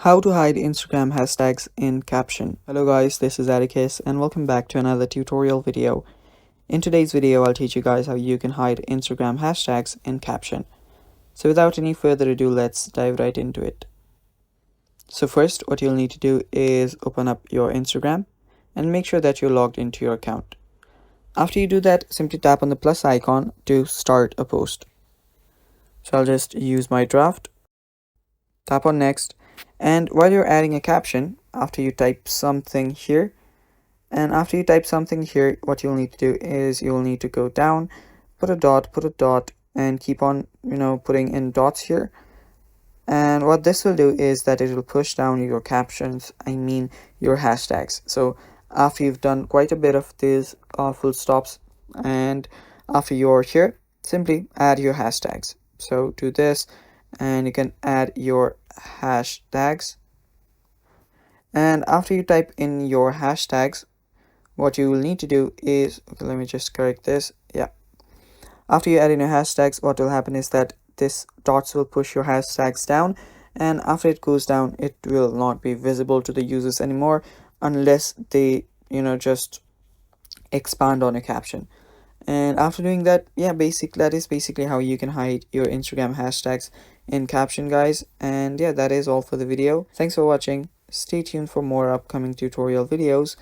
How to hide Instagram hashtags in caption. Hello guys, this is Atticus and welcome back to another tutorial video. In today's video, I'll teach you guys how you can hide Instagram hashtags in caption. So without any further ado, let's dive right into it. So first, what you'll need to do is open up your Instagram and make sure that you're logged into your account. After you do that, simply tap on the plus icon to start a post. So I'll just use my draft, tap on next, and while you're adding a caption, after you type something here, what you'll need to do is you'll need to go down, put a dot, and keep on, putting in dots here. And what this will do is that it will push down your captions, your hashtags. So after you've done quite a bit of these full stops, and after you're here, simply add your hashtags. So do this, and you can add your hashtags. And after you type in your hashtags, what you will need to do is, okay, let me just correct this. Yeah. After you add in your hashtags, what will happen is that this dots will push your hashtags down, and after it goes down, it will not be visible to the users anymore unless they, just expand on a caption. And after doing that, yeah, that is basically how you can hide your Instagram hashtags in caption, guys. And yeah, that is all for the video. Thanks for watching. Stay tuned for more upcoming tutorial videos.